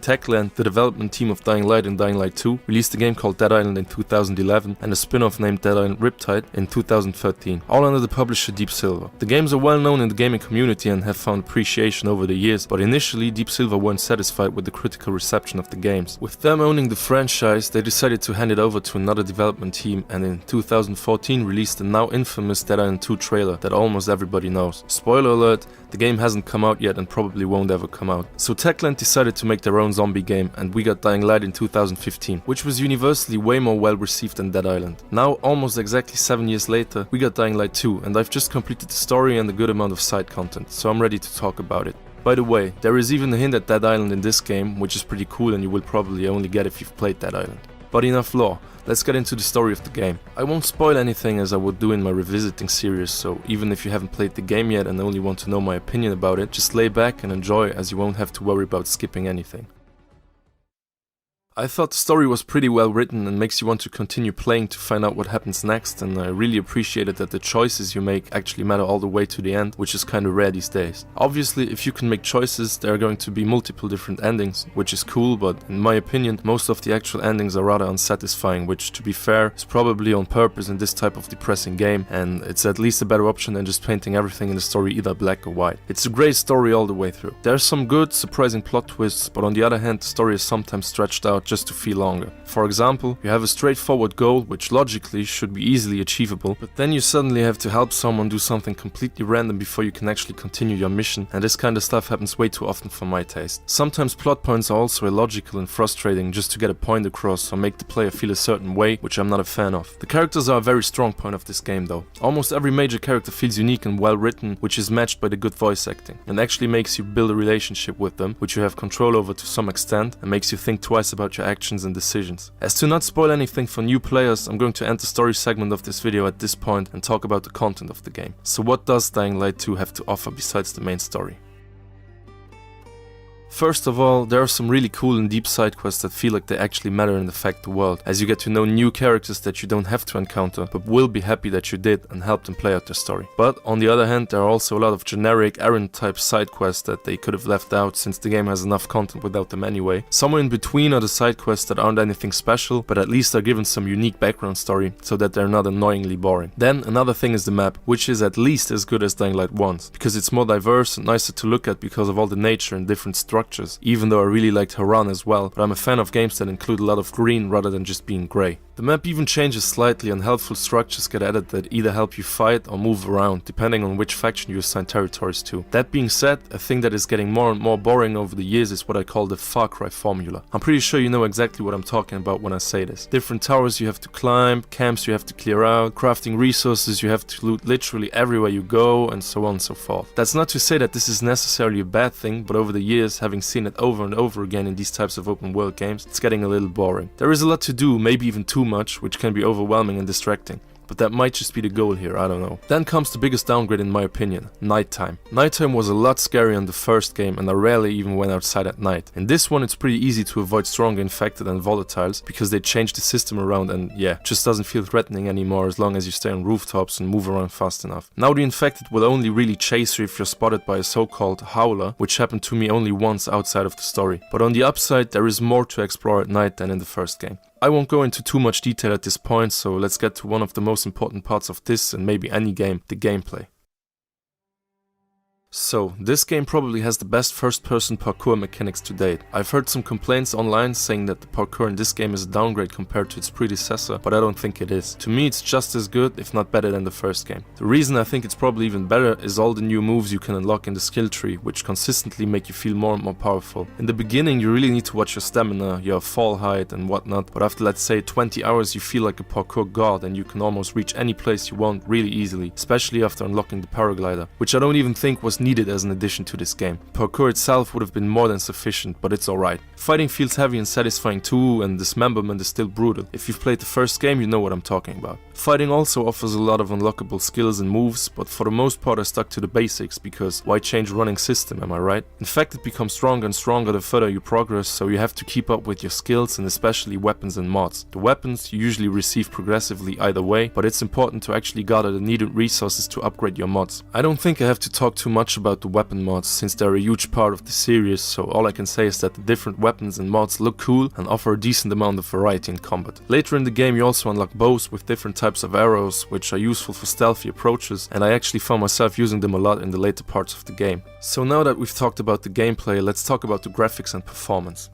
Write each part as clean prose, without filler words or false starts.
Techland, the development team of Dying Light and Dying Light 2, released a game called Dead Island in 2011 and a spin-off named Dead Island Riptide in 2013, all under the publisher Deep Silver. The games are well known in the gaming community and have found appreciation over the years, but initially Deep Silver weren't satisfied with the critical reception of the games. With them owning the franchise, they decided to hand it over to another development team and in 2014 released the now infamous Dead Island 2 trailer that almost everybody knows. Spoiler alert, the game hasn't come out yet and probably won't ever come out. So Techland decided to make their own zombie game and we got Dying Light in 2015, which was universally way more well received than Dead Island. Now, almost exactly 7 years later, we got Dying Light 2 and I've just completed the story and a good amount of side content, so I'm ready to talk about it. By the way, there is even a hint at Dead Island in this game, which is pretty cool and you will probably only get if you've played Dead Island. But enough lore, let's get into the story of the game. I won't spoil anything as I would do in my revisiting series, so even if you haven't played the game yet and only want to know my opinion about it, just lay back and enjoy as you won't have to worry about skipping anything. I thought the story was pretty well written and makes you want to continue playing to find out what happens next, and I really appreciated that the choices you make actually matter all the way to the end, which is kinda rare these days. Obviously, if you can make choices, there are going to be multiple different endings, which is cool, but in my opinion, most of the actual endings are rather unsatisfying, which, to be fair, is probably on purpose in this type of depressing game, and it's at least a better option than just painting everything in the story either black or white. It's a great story all the way through. There are some good, surprising plot twists, but on the other hand, the story is sometimes stretched out just to feel longer. For example, you have a straightforward goal which logically should be easily achievable, but then you suddenly have to help someone do something completely random before you can actually continue your mission, and this kind of stuff happens way too often for my taste. Sometimes plot points are also illogical and frustrating just to get a point across or make the player feel a certain way, which I'm not a fan of. The characters are a very strong point of this game though. Almost every major character feels unique and well written, which is matched by the good voice acting, and actually makes you build a relationship with them, which you have control over to some extent, and makes you think twice about your actions and decisions. As to not spoil anything for new players, I'm going to end the story segment of this video at this point and talk about the content of the game. So what does Dying Light 2 have to offer besides the main story? First of all, there are some really cool and deep side quests that feel like they actually matter and affect the world, as you get to know new characters that you don't have to encounter, but will be happy that you did and help them play out their story. But on the other hand, there are also a lot of generic errand type side quests that they could have left out since the game has enough content without them anyway. Somewhere in between are the side quests that aren't anything special, but at least are given some unique background story so that they're not annoyingly boring. Then another thing is the map, which is at least as good as Dying Light 1's, because it's more diverse and nicer to look at because of all the nature and different structures. Even though I really liked Haran as well, but I'm a fan of games that include a lot of green rather than just being grey. The map even changes slightly and helpful structures get added that either help you fight or move around, depending on which faction you assign territories to. That being said, a thing that is getting more and more boring over the years is what I call the Far Cry formula. I'm pretty sure you know exactly what I'm talking about when I say this. Different towers you have to climb, camps you have to clear out, crafting resources you have to loot literally everywhere you go, and so on and so forth. That's not to say that this is necessarily a bad thing, but over the years, having seen it over and over again in these types of open world games, it's getting a little boring. There is a lot to do, maybe even too much, which can be overwhelming and distracting. But that might just be the goal here, I don't know. Then comes the biggest downgrade in my opinion, nighttime. Nighttime was a lot scarier in the first game and I rarely even went outside at night. In this one it's pretty easy to avoid stronger infected and volatiles because they changed the system around and yeah, just doesn't feel threatening anymore as long as you stay on rooftops and move around fast enough. Now the infected will only really chase you if you're spotted by a so-called howler, which happened to me only once outside of the story. But on the upside, there is more to explore at night than in the first game. I won't go into too much detail at this point, so let's get to one of the most important parts of this and maybe any game, the gameplay. So, this game probably has the best first-person parkour mechanics to date. I've heard some complaints online saying that the parkour in this game is a downgrade compared to its predecessor, but I don't think it is. To me it's just as good, if not better than the first game. The reason I think it's probably even better is all the new moves you can unlock in the skill tree, which consistently make you feel more and more powerful. In the beginning you really need to watch your stamina, your fall height and whatnot, but after let's say 20 hours you feel like a parkour god and you can almost reach any place you want really easily, especially after unlocking the paraglider, which I don't even think was needed as an addition to this game. Parkour itself would have been more than sufficient, but it's alright. Fighting feels heavy and satisfying too, and dismemberment is still brutal. If you've played the first game, you know what I'm talking about. Fighting also offers a lot of unlockable skills and moves, but for the most part I stuck to the basics, because why change a running system, am I right? In fact, it becomes stronger and stronger the further you progress, so you have to keep up with your skills and especially weapons and mods. The weapons you usually receive progressively either way, but it's important to actually gather the needed resources to upgrade your mods. I don't think I have to talk too much much about the weapon mods since they're a huge part of the series, so all I can say is that the different weapons and mods look cool and offer a decent amount of variety in combat. Later in the game you also unlock bows with different types of arrows, which are useful for stealthy approaches, and I actually found myself using them a lot in the later parts of the game. So now that we've talked about the gameplay, let's talk about the graphics and performance.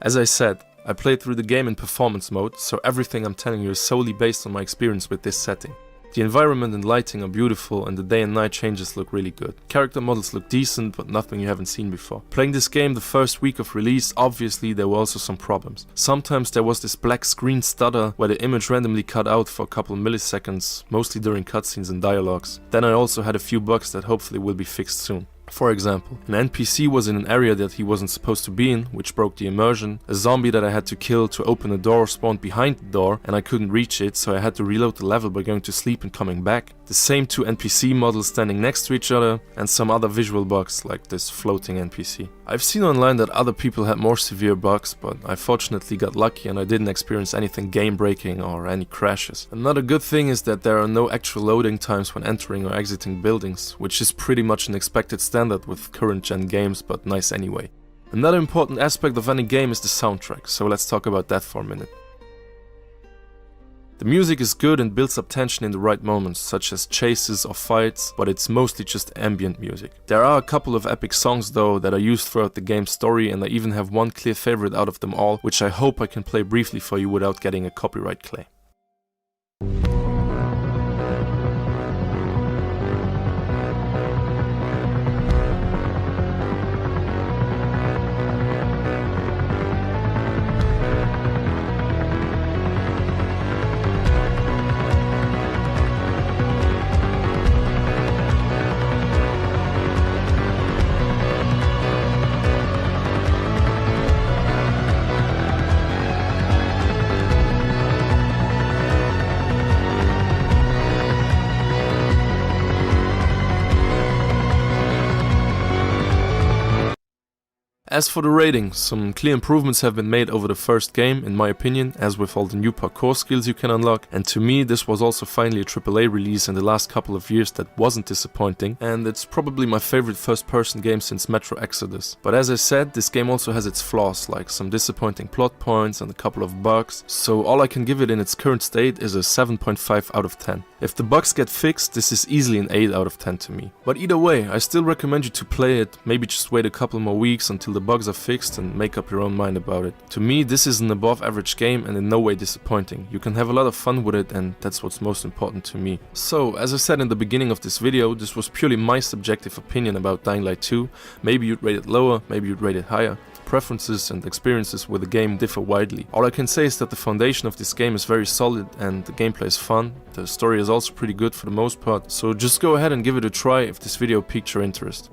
As I said, I played through the game in performance mode, so everything I'm telling you is solely based on my experience with this setting. The environment and lighting are beautiful and the day and night changes look really good. Character models look decent, but nothing you haven't seen before. Playing this game the first week of release, obviously there were also some problems. Sometimes there was this black screen stutter where the image randomly cut out for a couple milliseconds, mostly during cutscenes and dialogues. Then I also had a few bugs that hopefully will be fixed soon. For example, an NPC was in an area that he wasn't supposed to be in, which broke the immersion. A zombie that I had to kill to open a door spawned behind the door and I couldn't reach it, so I had to reload the level by going to sleep and coming back. The same two NPC models standing next to each other, and some other visual bugs like this floating NPC. I've seen online that other people had more severe bugs, but I fortunately got lucky and I didn't experience anything game breaking or any crashes. Another good thing is that there are no actual loading times when entering or exiting buildings, which is pretty much an expected standard with current gen games, but nice anyway. Another important aspect of any game is the soundtrack, so let's talk about that for a minute. The music is good and builds up tension in the right moments, such as chases or fights, but it's mostly just ambient music. There are a couple of epic songs though that are used throughout the game's story, and I even have one clear favorite out of them all, which I hope I can play briefly for you without getting a copyright claim. As for the rating, some clear improvements have been made over the first game, in my opinion, as with all the new parkour skills you can unlock, and to me this was also finally a AAA release in the last couple of years that wasn't disappointing, and it's probably my favorite first-person game since Metro Exodus. But as I said, this game also has its flaws, like some disappointing plot points and a couple of bugs, so all I can give it in its current state is a 7.5 out of 10. If the bugs get fixed, this is easily an 8 out of 10 to me. But either way, I still recommend you to play it, maybe just wait a couple more weeks until the bugs are fixed and make up your own mind about it. To me, this is an above average game and in no way disappointing. You can have a lot of fun with it, and that's what's most important to me. So, as I said in the beginning of this video, this was purely my subjective opinion about Dying Light 2. Maybe you'd rate it lower, maybe you'd rate it higher. Preferences and experiences with the game differ widely. All I can say is that the foundation of this game is very solid and the gameplay is fun. The story is also pretty good for the most part, so just go ahead and give it a try if this video piqued your interest.